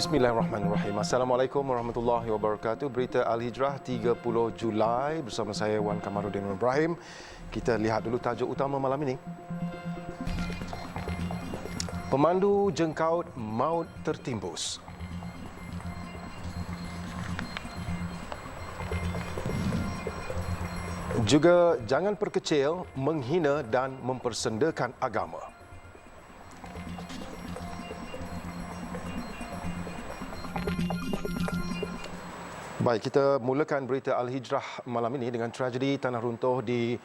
Bismillahirrahmanirrahim. Assalamualaikum warahmatullahi wabarakatuh. Berita Al-Hijrah 30 Julai bersama saya Wan Kamarudin Ibrahim. Kita lihat dulu tajuk utama malam ini. Pemandu jengkaut maut tertimbus. Juga jangan perkecil, menghina dan mempersendakan agama. Baik, kita mulakan berita Al-Hijrah malam ini dengan tragedi tanah runtuh di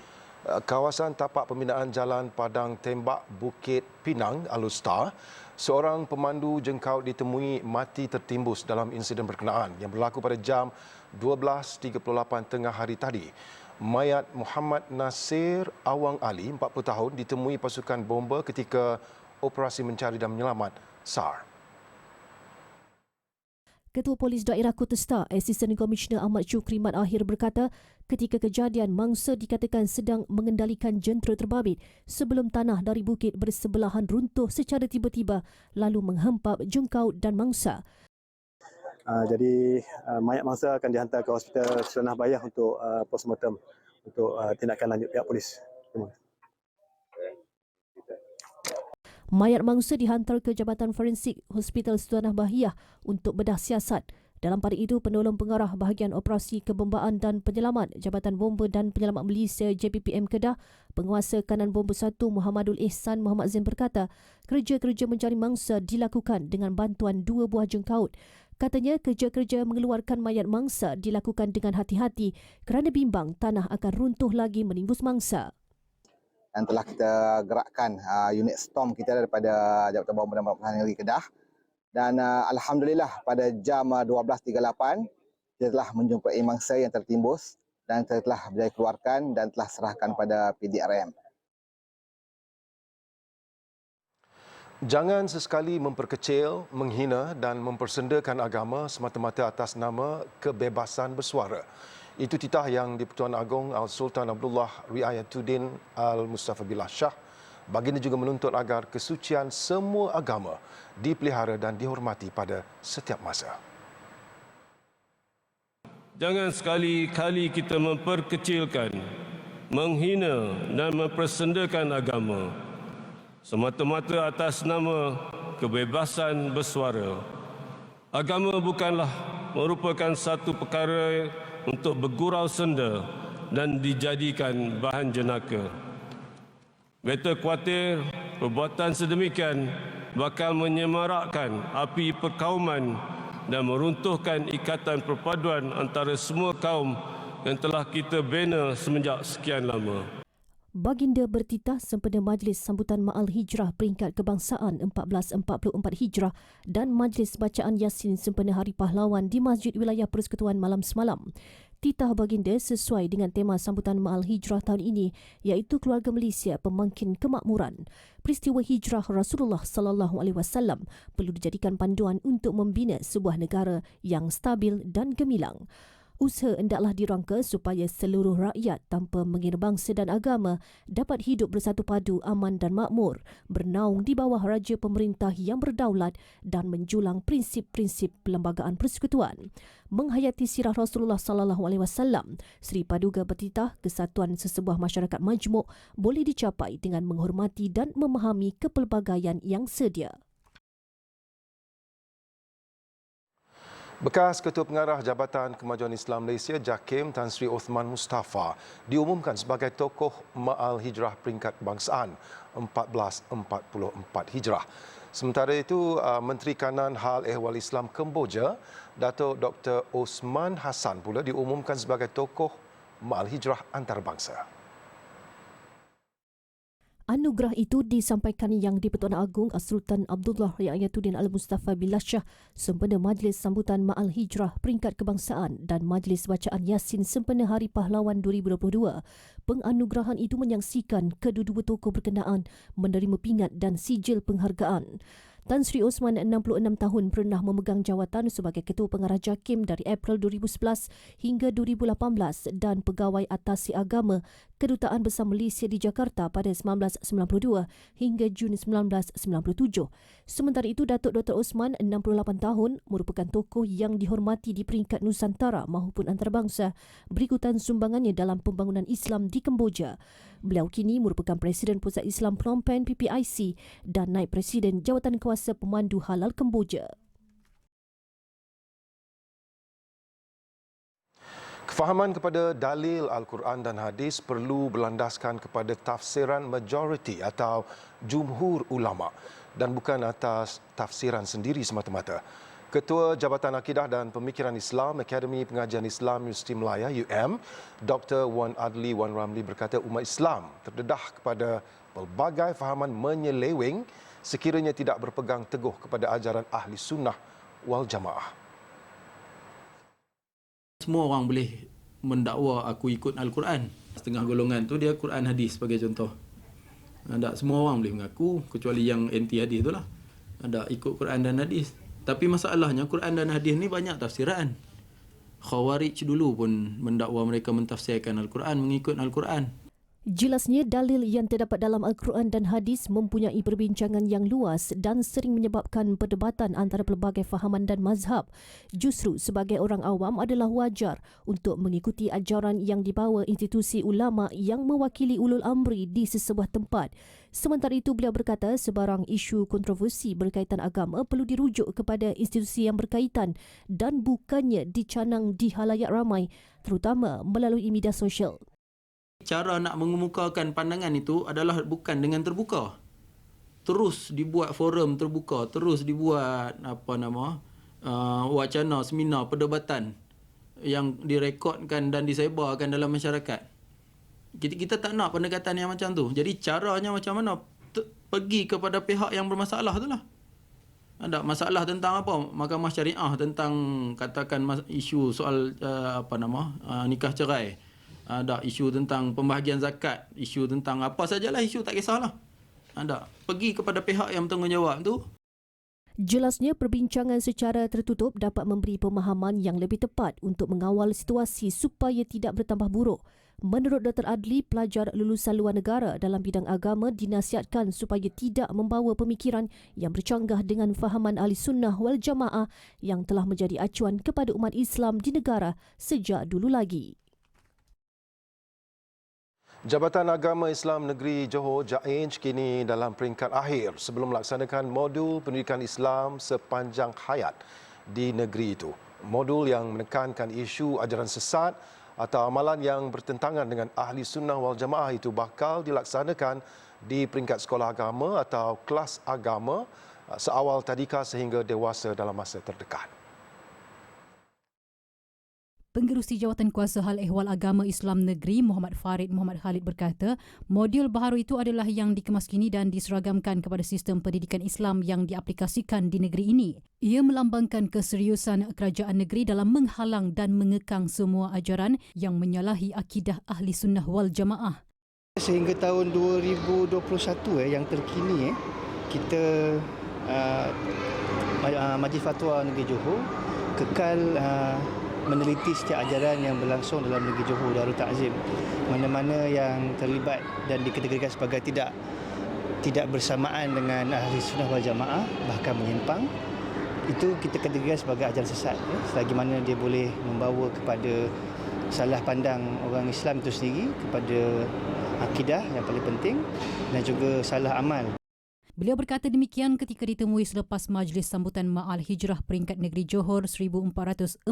kawasan tapak pembinaan Jalan Padang Tembak Bukit Pinang, Alustar. Seorang pemandu jengkaut ditemui mati tertimbus dalam insiden berkenaan yang berlaku pada jam 12.38 tengah hari tadi. Mayat Muhammad Nasir Awang Ali, 40 tahun, ditemui pasukan bomba ketika operasi mencari dan menyelamat SAR. Ketua Polis Daerah Kota Star, Asisten Komisioner Ahmad Syukri Mat Akhir berkata, ketika kejadian mangsa dikatakan sedang mengendalikan jentera terbabit sebelum tanah dari bukit bersebelahan runtuh secara tiba-tiba lalu menghempap jengkaut dan mangsa. Jadi mayat mangsa akan dihantar ke Hospital Sunnah Bayah untuk postmortem untuk tindakan lanjut pihak polis. Terima kasih. Mayat mangsa dihantar ke Jabatan Forensik Hospital Sunnah Bahiyah untuk bedah siasat. Dalam pada itu, penolong pengarah bahagian operasi kebombaan dan penyelamat Jabatan Bomba dan Penyelamat Malaysia JPPM Kedah, Penguasa Kanan Bomba 1 Muhammadul Ihsan Muhammad Zain berkata, kerja-kerja mencari mangsa dilakukan dengan bantuan 2 buah jengkaut. Katanya, kerja-kerja mengeluarkan mayat mangsa dilakukan dengan hati-hati kerana bimbang tanah akan runtuh lagi menimbus mangsa. Dan telah kita gerakkan unit storm kita daripada Jabatan Bomba dan Penyelamat Negeri Kedah. Dan alhamdulillah pada jam 12.38 kita telah menjumpai mangsa yang tertimbus dan telah berjaya keluarkan dan telah serahkan pada PDRM. Jangan sesekali memperkecil, menghina dan mempersendakan agama semata-mata atas nama kebebasan bersuara. Itu titah yang di-Pertuan Agong Al-Sultan Abdullah Riayatuddin Al-Mustafa Billah Shah. Baginda juga menuntut agar kesucian semua agama dipelihara dan dihormati pada setiap masa. Jangan sekali-kali kita memperkecilkan, menghina dan mempersendakan agama semata-mata atas nama kebebasan bersuara. Agama bukanlah merupakan satu perkara untuk bergurau senda dan dijadikan bahan jenaka. Beta khawatir perbuatan sedemikian bakal menyemarakkan api perkauman dan meruntuhkan ikatan perpaduan antara semua kaum yang telah kita bina semenjak sekian lama. Baginda bertitah sempena Majlis Sambutan Ma'al Hijrah Peringkat Kebangsaan 1444 Hijrah dan Majlis Bacaan Yasin sempena Hari Pahlawan di Masjid Wilayah Persekutuan malam semalam. Titah baginda sesuai dengan tema Sambutan Ma'al Hijrah tahun ini iaitu Keluarga Malaysia Pemangkin Kemakmuran. Peristiwa hijrah Rasulullah sallallahu alaihi wasallam perlu dijadikan panduan untuk membina sebuah negara yang stabil dan gemilang. Usaha hendaklah dirangka supaya seluruh rakyat tanpa mengira bangsa dan agama dapat hidup bersatu padu, aman dan makmur, bernaung di bawah raja pemerintah yang berdaulat dan menjulang prinsip-prinsip perlembagaan persekutuan. Menghayati sirah Rasulullah sallallahu alaihi wasallam, Sri Paduka bertitah kesatuan sesebuah masyarakat majmuk boleh dicapai dengan menghormati dan memahami kepelbagaian yang sedia. Bekas Ketua Pengarah Jabatan Kemajuan Islam Malaysia JAKIM Tan Sri Osman Mustafa diumumkan sebagai tokoh Ma'al Hijrah Peringkat Kebangsaan 1444 Hijrah. Sementara itu, Menteri Kanan Hal Ehwal Islam Kemboja, Datuk Dr. Osman Hassan pula diumumkan sebagai tokoh Ma'al Hijrah Antarabangsa. Anugerah itu disampaikan Yang di-Pertuan Agong Sultan Abdullah Riayatuddin Al-Mustafa Billah Shah sempena Majlis Sambutan Ma'al Hijrah Peringkat Kebangsaan dan Majlis Bacaan Yasin sempena Hari Pahlawan 2022. Penganugerahan itu menyaksikan kedua-dua tokoh berkenaan menerima pingat dan sijil penghargaan. Tan Sri Osman, 66 tahun, pernah memegang jawatan sebagai Ketua Pengarah JAKIM dari April 2011 hingga 2018 dan Pegawai Atasi Agama Kedutaan Besar Malaysia di Jakarta pada 1992 hingga Jun 1997. Sementara itu, Datuk Dr. Osman, 68 tahun, merupakan tokoh yang dihormati di peringkat Nusantara maupun antarabangsa berikutan sumbangannya dalam pembangunan Islam di Kemboja. Beliau kini merupakan Presiden Pusat Islam Phnom Penh PPIC dan Naib Presiden Jawatan Kuasa Pemandu Halal Kemboja. Kefahaman kepada dalil Al-Quran dan hadis perlu berlandaskan kepada tafsiran majoriti atau jumhur ulama dan bukan atas tafsiran sendiri semata-mata. Ketua Jabatan Akidah dan Pemikiran Islam Akademi Pengajian Islam Universiti Melaya UM, Dr. Wan Adli Wan Ramli berkata umat Islam terdedah kepada pelbagai fahaman menyeleweng sekiranya tidak berpegang teguh kepada ajaran Ahli Sunnah wal Jamaah. Semua orang boleh mendakwa aku ikut Al-Quran. Setengah golongan tu dia Quran hadis sebagai contoh. Tak semua orang boleh mengaku kecuali yang anti hadis itulah. Ada ikut Quran dan hadis. Tapi masalahnya Quran dan hadis ni banyak tafsiran. Khawarij dulu pun mendakwa mereka mentafsirkan Al-Quran mengikut Al-Quran. Jelasnya, dalil yang terdapat dalam Al-Quran dan hadis mempunyai perbincangan yang luas dan sering menyebabkan perdebatan antara pelbagai fahaman dan mazhab. Justru sebagai orang awam adalah wajar untuk mengikuti ajaran yang dibawa institusi ulama yang mewakili ulul amri di sesebuah tempat. Sementara itu, beliau berkata sebarang isu kontroversi berkaitan agama perlu dirujuk kepada institusi yang berkaitan dan bukannya dicanang di halayak ramai, terutama melalui media sosial. Cara nak mengemukakan pandangan itu adalah bukan dengan terbuka. Terus dibuat forum terbuka, terus dibuat wacana, seminar, perdebatan yang direkodkan dan disebarkan dalam masyarakat. Kita tak nak pendekatan yang macam tu. Jadi caranya macam mana? Pergi kepada pihak yang bermasalah tu lah. Ada masalah tentang apa? Mahkamah Syariah tentang katakan isu soal nikah cerai. Ada isu tentang pembahagian zakat, isu tentang apa sajalah isu, tak kisahlah. Ada pergi kepada pihak yang bertanggungjawab tu. Jelasnya, perbincangan secara tertutup dapat memberi pemahaman yang lebih tepat untuk mengawal situasi supaya tidak bertambah buruk. Menurut Dr. Adli, pelajar lulusan luar negara dalam bidang agama dinasihatkan supaya tidak membawa pemikiran yang bercanggah dengan fahaman Ahli Sunnah wal Jamaah yang telah menjadi acuan kepada umat Islam di negara sejak dulu lagi. Jabatan Agama Islam Negeri Johor JAINJ kini dalam peringkat akhir sebelum melaksanakan modul pendidikan Islam sepanjang hayat di negeri itu. Modul yang menekankan isu ajaran sesat atau amalan yang bertentangan dengan Ahli Sunnah wal Jamaah itu bakal dilaksanakan di peringkat sekolah agama atau kelas agama seawal tadika sehingga dewasa dalam masa terdekat. Pengerusi Jawatan Kuasa Hal Ehwal Agama Islam Negeri Muhammad Farid Muhammad Khalid berkata, modul baharu itu adalah yang dikemaskini dan diseragamkan kepada sistem pendidikan Islam yang diaplikasikan di negeri ini. Ia melambangkan keseriusan kerajaan negeri dalam menghalang dan mengekang semua ajaran yang menyalahi akidah Ahli Sunnah wal Jamaah. Sehingga tahun 2021 yang terkini kita Majlis Fatwa Negeri Johor kekal meneliti setiap ajaran yang berlangsung dalam negeri Johor Darul Ta'zim. Mana-mana yang terlibat dan dikategorikan sebagai tidak bersamaan dengan Ahli Sunnah wal Jamaah, bahkan menyimpang, itu kita kategorikan sebagai ajaran sesat. Selagi mana dia boleh membawa kepada salah pandang orang Islam itu sendiri kepada akidah yang paling penting dan juga salah amal. Beliau berkata demikian ketika ditemui selepas Majlis Sambutan Ma'al Hijrah Peringkat Negeri Johor 1444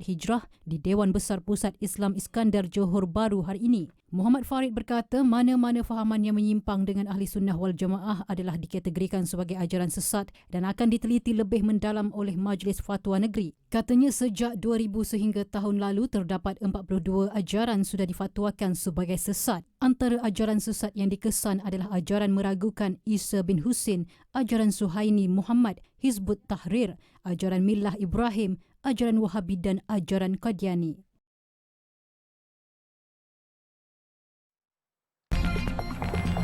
Hijrah di Dewan Besar Pusat Islam Iskandar Johor Bahru hari ini. Muhammad Farid berkata mana-mana fahaman yang menyimpang dengan Ahli Sunnah wal Jamaah adalah dikategorikan sebagai ajaran sesat dan akan diteliti lebih mendalam oleh Majlis Fatwa Negeri. Katanya sejak 2000 sehingga tahun lalu terdapat 42 ajaran sudah difatwakan sebagai sesat. Antara ajaran sesat yang dikesan adalah ajaran meragukan Isa bin Husin, ajaran Suhaini Muhammad, Hizbut Tahrir, ajaran Millah Ibrahim, ajaran Wahabi dan ajaran Qadiani.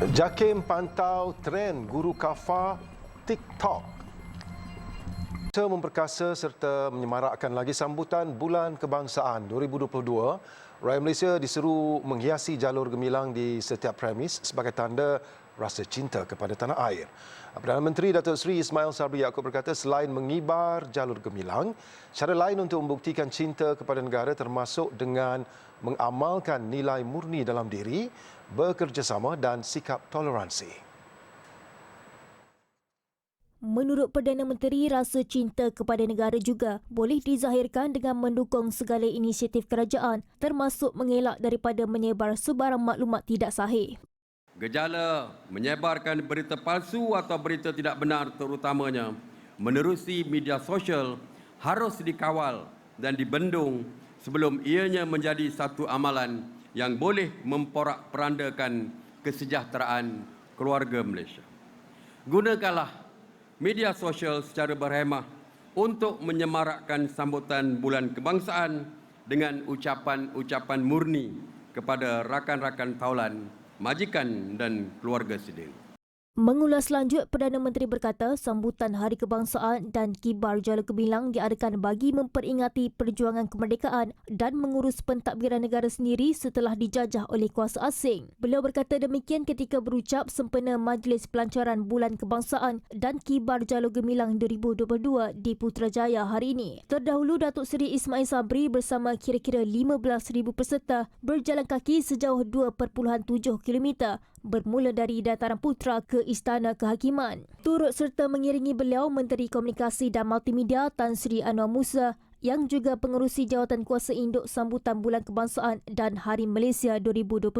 JAKIM pantau tren guru kafar TikTok. Memperkasa serta menyemarakkan lagi sambutan Bulan Kebangsaan 2022 Rakyat Malaysia diseru menghiasi jalur gemilang di setiap premis sebagai tanda rasa cinta kepada tanah air. Perdana Menteri Datuk Seri Ismail Sabri Yaakob berkata selain mengibar jalur gemilang, cara lain untuk membuktikan cinta kepada negara termasuk dengan mengamalkan nilai murni dalam diri, bekerjasama dan sikap toleransi. Menurut Perdana Menteri, rasa cinta kepada negara juga boleh dizahirkan dengan mendukung segala inisiatif kerajaan termasuk mengelak daripada menyebar sebarang maklumat tidak sahih. Gejala menyebarkan berita palsu atau berita tidak benar terutamanya menerusi media sosial harus dikawal dan dibendung sebelum ianya menjadi satu amalan yang boleh memporak-perandakan kesejahteraan keluarga Malaysia. Gunakanlah media sosial secara berhemah untuk menyemarakkan sambutan Bulan Kebangsaan dengan ucapan-ucapan murni kepada rakan-rakan taulan, majikan dan keluarga sendiri. Mengulas lanjut, Perdana Menteri berkata sambutan Hari Kebangsaan dan kibar jalur gemilang diadakan bagi memperingati perjuangan kemerdekaan dan mengurus pentadbiran negara sendiri setelah dijajah oleh kuasa asing. Beliau berkata demikian ketika berucap sempena Majlis Pelancaran Bulan Kebangsaan dan kibar jalur gemilang 2022 di Putrajaya hari ini. Terdahulu, Datuk Seri Ismail Sabri bersama kira-kira 15,000 peserta berjalan kaki sejauh 2.7 km bermula dari Dataran Putra ke Istana Kehakiman. Turut serta mengiringi beliau Menteri Komunikasi dan Multimedia Tan Sri Anwar Musa yang juga pengerusi jawatan kuasa induk sambutan Bulan Kebangsaan dan Hari Malaysia 2022.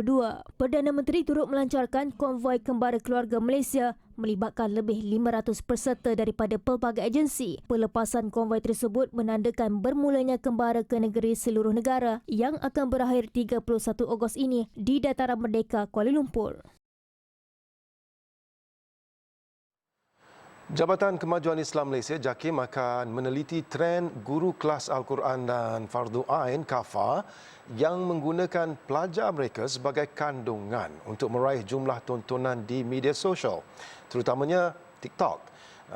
Perdana Menteri turut melancarkan konvoi kembara keluarga Malaysia melibatkan lebih 500 peserta daripada pelbagai agensi. Pelepasan konvoi tersebut menandakan bermulanya kembara ke negeri seluruh negara yang akan berakhir 31 Ogos ini di Dataran Merdeka Kuala Lumpur. Jabatan Kemajuan Islam Malaysia JAKIM akan meneliti trend guru kelas Al-Quran dan Fardu Ain (KAFA) yang menggunakan pelajar mereka sebagai kandungan untuk meraih jumlah tontonan di media sosial, terutamanya TikTok.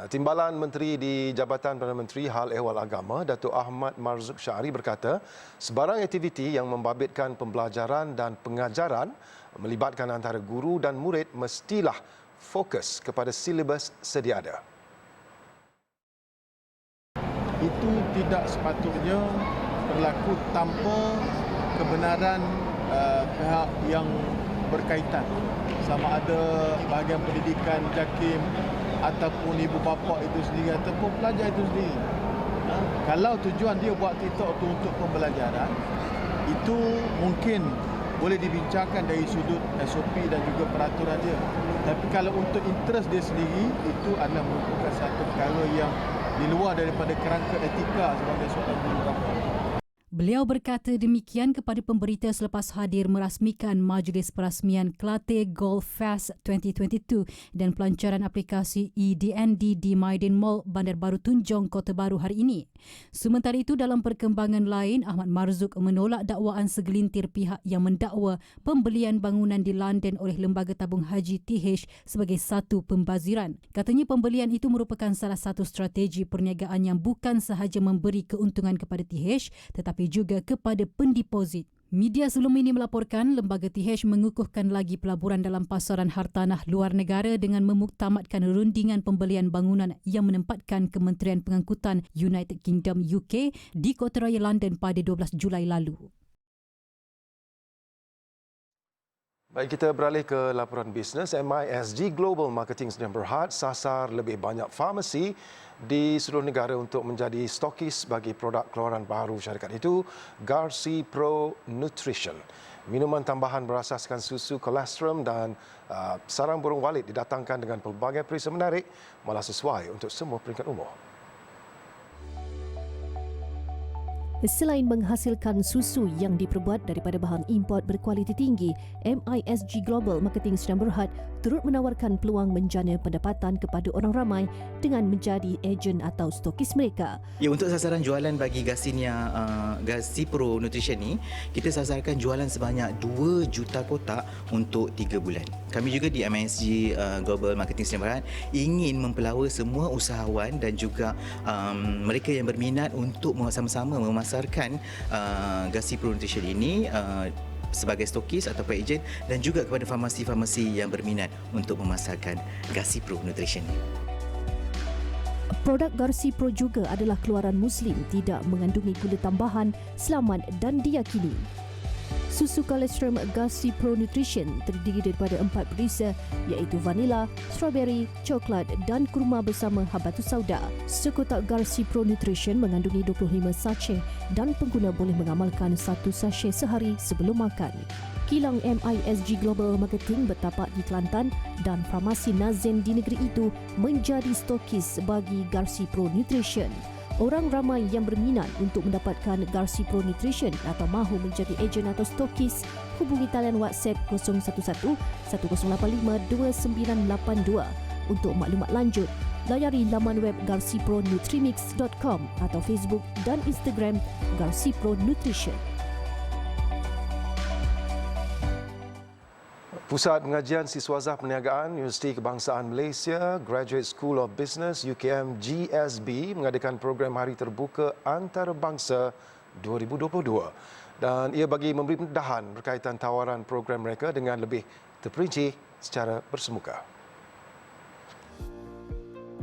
Timbalan Menteri di Jabatan Perdana Menteri Hal Ehwal Agama, Datuk Ahmad Marzuq Syari berkata, sebarang aktiviti yang membabitkan pembelajaran dan pengajaran melibatkan antara guru dan murid mestilah fokus kepada silibus sedia ada. Itu tidak sepatutnya berlaku tanpa kebenaran pihak yang berkaitan, sama ada bahagian pendidikan JAKIM ataupun ibu bapa itu sendiri ataupun pelajar itu sendiri. Kalau tujuan dia buat TikTok itu untuk pembelajaran, itu mungkin boleh dibincangkan dari sudut SOP dan juga peraturan dia. Tapi kalau untuk interest dia sendiri, itu adalah merupakan satu perkara yang di luar daripada kerangka etika sebagai seorang guru bapa. Beliau berkata demikian kepada pemberita selepas hadir merasmikan Majlis Perasmian Kelate Golf Fest 2022 dan pelancaran aplikasi EDND di Maidin Mall, Bandar Baru Tunjong, Kota Baru hari ini. Sementara itu, dalam perkembangan lain, Ahmad Marzuq menolak dakwaan segelintir pihak yang mendakwa pembelian bangunan di London oleh Lembaga Tabung Haji TH sebagai satu pembaziran. Katanya pembelian itu merupakan salah satu strategi perniagaan yang bukan sahaja memberi keuntungan kepada TH tetapi juga kepada pendeposit. Media sebelum ini melaporkan lembaga TH mengukuhkan lagi pelaburan dalam pasaran hartanah luar negara dengan memuktamadkan rundingan pembelian bangunan yang menempatkan Kementerian Pengangkutan United Kingdom UK di Kota Raya London pada 12 Julai lalu. Baik, kita beralih ke laporan bisnes. MISG Global Marketing Sdn Bhd sasar lebih banyak farmasi di seluruh negara untuk menjadi stokis bagi produk keluaran baru syarikat itu, Garci Pro Nutrition. Minuman tambahan berasaskan susu, kolostrum dan sarang burung walit didatangkan dengan pelbagai perisa menarik, malah sesuai untuk semua peringkat umur. Selain menghasilkan susu yang diperbuat daripada bahan import berkualiti tinggi, MISG Global Marketing Sdn Bhd turut menawarkan peluang menjana pendapatan kepada orang ramai dengan menjadi ejen atau stokis mereka. Ya, untuk sasaran jualan bagi Garci Pro Nutrition ni, kita sasarkan jualan sebanyak 2 juta kotak untuk 3 bulan. Kami juga di MISG Global Marketing Sdn Bhd ingin mempelawa semua usahawan dan juga mereka yang berminat untuk sama-sama memasak memasarkan Gasi Pro Nutrition ini sebagai stokis atau ejen dan juga kepada farmasi-farmasi yang berminat untuk memasarkan Gasi Pro Nutrition ini. Produk Garsi Pro juga adalah keluaran Muslim, tidak mengandungi gula tambahan, selamat dan diyakini. Susu kolesterol Garsi Pro Nutrition terdiri daripada 4 perisa iaitu vanila, strawberry, coklat dan kurma bersama habatus sauda. Sekotak Garsi Pro Nutrition mengandungi 25 sachet dan pengguna boleh mengamalkan 1 sachet sehari sebelum makan. Kilang MISG Global Marketing bertapak di Kelantan dan Farmasi Nazin di negeri itu menjadi stokis bagi Garsi Pro Nutrition. Orang ramai yang berminat untuk mendapatkan Garsi Pro Nutrition atau mahu menjadi ejen atau stokis, hubungi talian WhatsApp 011 1085 2982. Untuk maklumat lanjut, layari laman web garsipronutrimix.com atau Facebook dan Instagram Garsi Pro Nutrition. Pusat Pengajian Siswazah Perniagaan Universiti Kebangsaan Malaysia Graduate School of Business UKM GSB mengadakan program Hari Terbuka Antarabangsa 2022 dan ia bagi memberi pendedahan berkaitan tawaran program mereka dengan lebih terperinci secara bersemuka.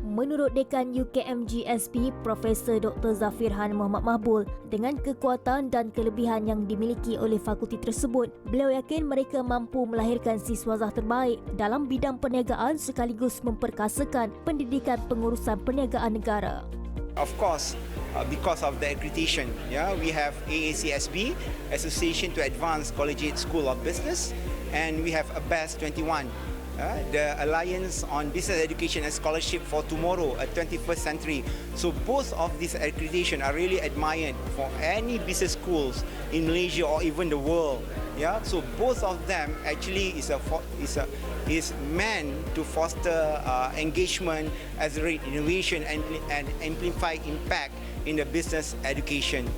Menurut Dekan UKM GSB, Profesor Dr. Zafirhan Muhammad Mahbul, dengan kekuatan dan kelebihan yang dimiliki oleh fakulti tersebut, beliau yakin mereka mampu melahirkan siswazah terbaik dalam bidang perniagaan sekaligus memperkasakan pendidikan pengurusan perniagaan negara. Of course, because of the accreditation, we have AACSB, Association to Advance Collegiate School of Business, and we have ABAS 21. The Alliance on Business Education and Scholarship for Tomorrow, a 21st century. So both of these accreditation are really admired for any business schools in Malaysia or even the world. So both of them actually is meant to foster engagement, accelerate innovation and amplify impact in the business education.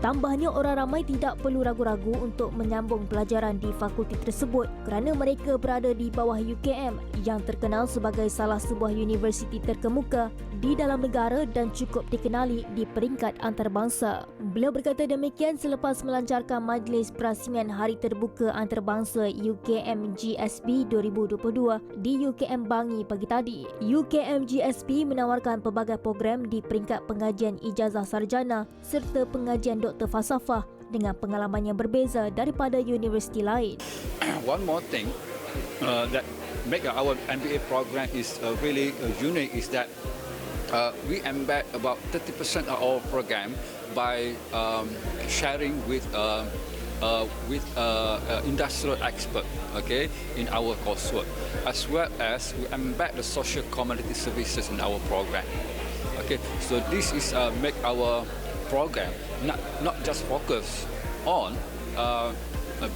Tambahnya, orang ramai tidak perlu ragu-ragu untuk menyambung pelajaran di fakulti tersebut kerana mereka berada di bawah UKM yang terkenal sebagai salah sebuah universiti terkemuka di dalam negara dan cukup dikenali di peringkat antarabangsa. Beliau berkata demikian selepas melancarkan Majlis Perasingan Hari Terbuka Antarabangsa UKM GSB 2022 di UKM Bangi pagi tadi. UKM GSB menawarkan pelbagai program di peringkat pengajian ijazah sarjana serta pengajian Dr. Falsafah dengan pengalaman yang berbeza daripada universiti lain. One more thing that make our MBA program is really unique is that we embed about 30% of our program by sharing with industrial expert, in our coursework, as well as we embed the social community services in our program. So this is make our program not just focus on a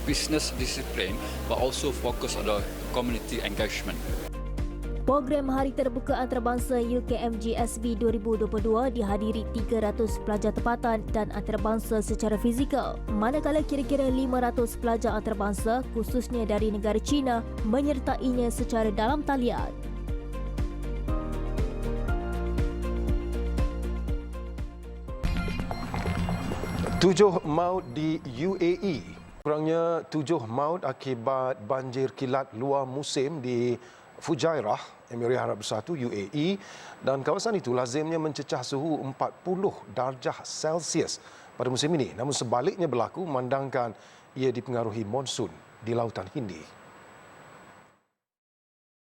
business discipline, but also focus on the community engagement. Program Hari Terbuka Antarabangsa UKM GSB 2022 dihadiri 300 pelajar tempatan dan antarabangsa secara fizikal, manakala kira-kira 500 pelajar antarabangsa khususnya dari negara China menyertainya secara dalam talian. Tujuh maut di UAE. Kurangnya 7 maut akibat banjir kilat luar musim di Fujairah, Emirat Arab Bersatu UAE, dan kawasan itu lazimnya mencecah suhu 40 darjah Celsius pada musim ini. Namun sebaliknya berlaku memandangkan ia dipengaruhi monsun di Lautan Hindi.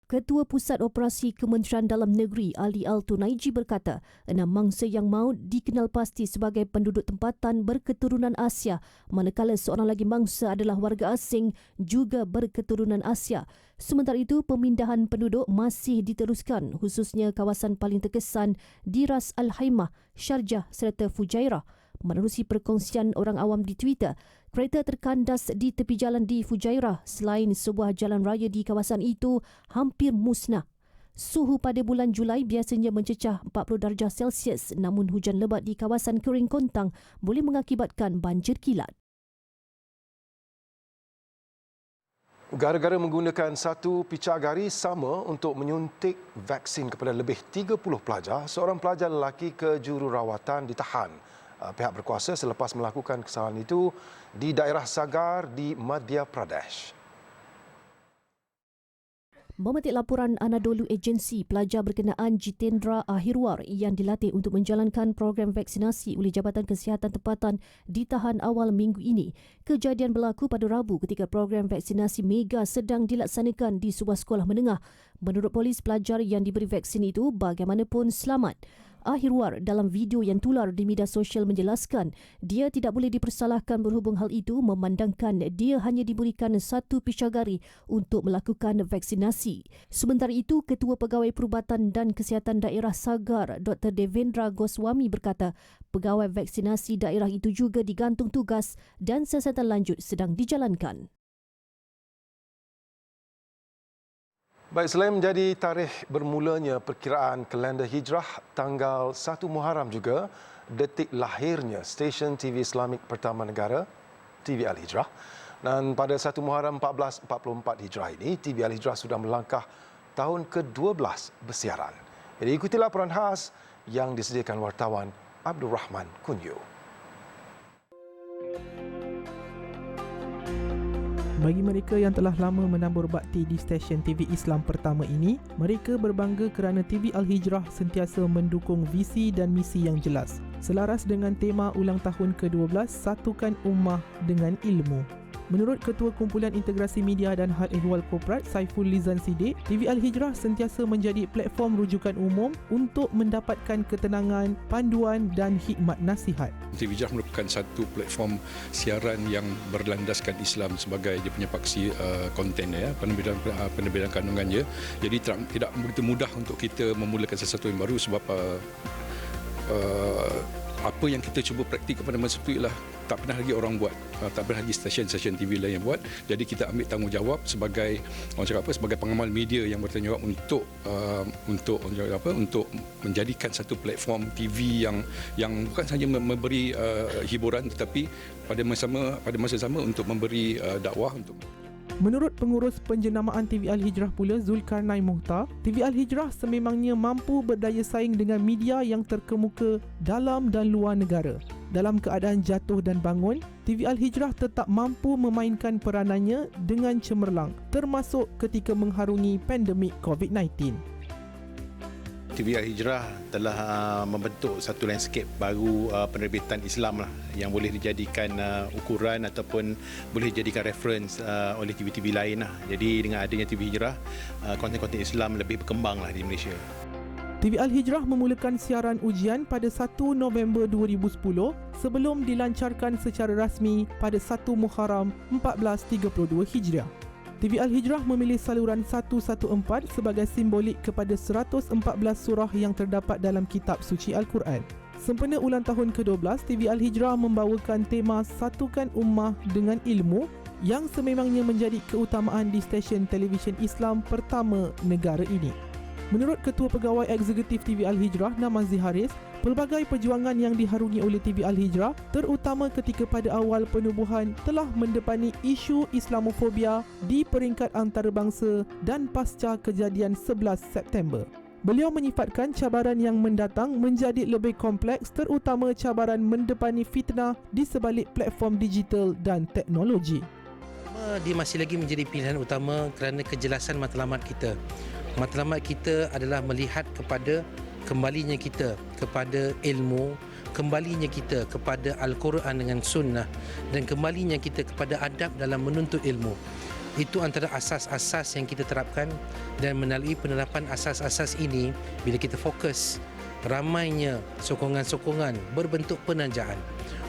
Ketua Pusat Operasi Kementerian Dalam Negeri Ali Al-Tunaiji berkata, 6 mangsa yang maut dikenal pasti sebagai penduduk tempatan berketurunan Asia, manakala seorang lagi mangsa adalah warga asing juga berketurunan Asia. Sementara itu, pemindahan penduduk masih diteruskan, khususnya kawasan paling terkesan di Ras Al Khaimah, Sharjah serta Fujairah. Menerusi perkongsian orang awam di Twitter, kereta terkandas di tepi jalan di Fujairah selain sebuah jalan raya di kawasan itu hampir musnah. Suhu pada bulan Julai biasanya mencecah 40 darjah Celsius, namun hujan lebat di kawasan kering kontang boleh mengakibatkan banjir kilat. Gara-gara menggunakan satu picagari sama untuk menyuntik vaksin kepada lebih 30 pelajar, seorang pelajar lelaki kejururawatan ditahan pihak berkuasa selepas melakukan kesalahan itu di daerah Sagar di Madhya Pradesh. Memetik laporan Anadolu Agency, pelajar berkenaan Jitendra Ahirwar yang dilatih untuk menjalankan program vaksinasi oleh Jabatan Kesihatan Tempatan ditahan awal minggu ini. Kejadian berlaku pada Rabu ketika program vaksinasi mega sedang dilaksanakan di sebuah sekolah menengah. Menurut polis, pelajar yang diberi vaksin itu bagaimanapun selamat. Ahirwar dalam video yang tular di media sosial menjelaskan dia tidak boleh dipersalahkan berhubung hal itu memandangkan dia hanya diberikan satu pisyagari untuk melakukan vaksinasi. Sementara itu, Ketua Pegawai Perubatan dan Kesihatan Daerah Sagar, Dr. Devendra Goswami berkata pegawai vaksinasi daerah itu juga digantung tugas dan siasatan lanjut sedang dijalankan. Baik, selain menjadi tarikh bermulanya perkiraan kalender hijrah, tanggal 1 Muharram juga detik lahirnya stesen TV Islamik pertama negara, TV Al-Hijrah. Dan pada 1 Muharram 1444 Hijrah ini, TV Al-Hijrah sudah melangkah tahun ke-12 bersiaran. Jadi ikuti laporan khas yang disediakan wartawan Abdul Rahman Kunyo. Bagi mereka yang telah lama menambur bakti di stesen TV Islam pertama ini, mereka berbangga kerana TV Al-Hijrah sentiasa mendukung visi dan misi yang jelas. Selaras dengan tema ulang tahun ke-12, Satukan Ummah dengan Ilmu. Menurut Ketua Kumpulan Integrasi Media dan Hal Ehwal Korporat Saiful Lizan Siddiq, TV Al-Hijrah sentiasa menjadi platform rujukan umum untuk mendapatkan ketenangan, panduan dan hikmat nasihat. TV Al-Hijrah merupakan satu platform siaran yang berlandaskan Islam sebagai dia punya paksi konten, penerbitan kandungannya. Jadi tidak begitu mudah untuk kita memulakan sesuatu yang baru sebab apa yang kita cuba praktik pada masa itu ialah tak pernah lagi orang buat, tak pernah lagi stesen-stesen TV lain yang buat. Jadi kita ambil tanggungjawab sebagai sebagai pengamal media yang bertanggungjawab untuk menjadikan satu platform TV yang bukan sahaja memberi hiburan tetapi pada masa sama untuk memberi dakwah untuk. Menurut pengurus penjenamaan TV Al-Hijrah pula Zulkarnain Muhtar, TV Al-Hijrah sememangnya mampu berdaya saing dengan media yang terkemuka dalam dan luar negara. Dalam keadaan jatuh dan bangun, TV Al-Hijrah tetap mampu memainkan peranannya dengan cemerlang, termasuk ketika mengharungi pandemik COVID-19. TV Al-Hijrah telah membentuk satu landscape baru penerbitan Islam yang boleh dijadikan ukuran ataupun boleh dijadikan reference oleh TV-TV lain. Jadi dengan adanya TV Hijrah, konten-konten Islam lebih berkembang di Malaysia. TV Al-Hijrah memulakan siaran ujian pada 1 November 2010 sebelum dilancarkan secara rasmi pada 1 Muharram 1432 Hijriah. TV Al-Hijrah memilih saluran 114 sebagai simbolik kepada 114 surah yang terdapat dalam kitab suci Al-Quran. Sempena ulang tahun ke-12, TV Al-Hijrah membawakan tema Satukan Ummah dengan Ilmu yang sememangnya menjadi keutamaan di stesen televisyen Islam pertama negara ini. Menurut Ketua Pegawai Eksekutif TV Al-Hijrah, Namazi Haris, pelbagai perjuangan yang diharungi oleh TV Al-Hijrah, terutama ketika pada awal penubuhan, telah mendepani isu Islamofobia di peringkat antarabangsa dan pasca kejadian 11 September. Beliau menyifatkan cabaran yang mendatang menjadi lebih kompleks, terutama cabaran mendepani fitnah di sebalik platform digital dan teknologi. Dia masih lagi menjadi pilihan utama kerana kejelasan matlamat kita. Matlamat kita adalah melihat kepada kembalinya kita kepada ilmu, kembalinya kita kepada Al-Quran dengan sunnah dan kembalinya kita kepada adab dalam menuntut ilmu. Itu antara asas-asas yang kita terapkan dan melalui penerapan asas-asas ini, bila kita fokus ramainya sokongan-sokongan berbentuk penajaan,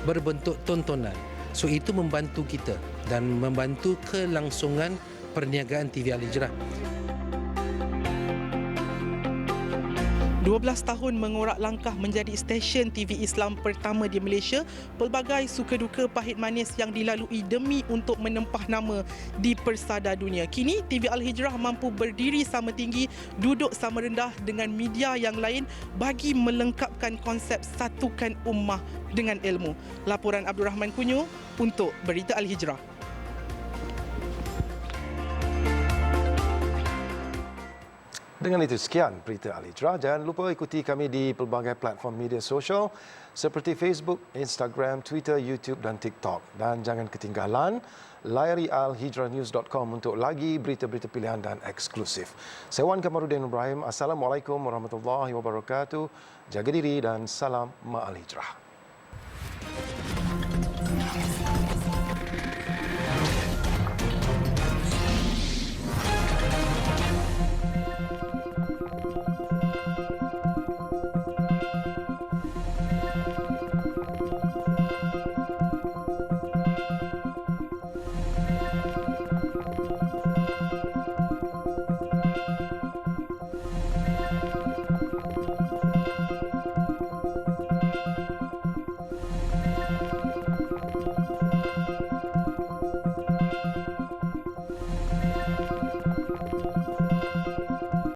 berbentuk tontonan. So itu membantu kita dan membantu kelangsungan perniagaan TV Al-Hijrah. 12 tahun mengorak langkah menjadi stesen TV Islam pertama di Malaysia, pelbagai suka duka pahit manis yang dilalui demi untuk menempah nama di persada dunia. Kini TV Al-Hijrah mampu berdiri sama tinggi, duduk sama rendah dengan media yang lain bagi melengkapkan konsep Satukan Ummah dengan Ilmu. Laporan Abdul Rahman Kunyo untuk Berita Al-Hijrah. Dengan itu sekian berita Al-Hijrah. Jangan lupa ikuti kami di pelbagai platform media sosial seperti Facebook, Instagram, Twitter, YouTube dan TikTok. Dan jangan ketinggalan layari alhijrahnews.com untuk lagi berita-berita pilihan dan eksklusif. Saya Wan Kamarudin Ibrahim. Assalamualaikum warahmatullahi wabarakatuh. Jaga diri dan salam Ma'al Hijrah.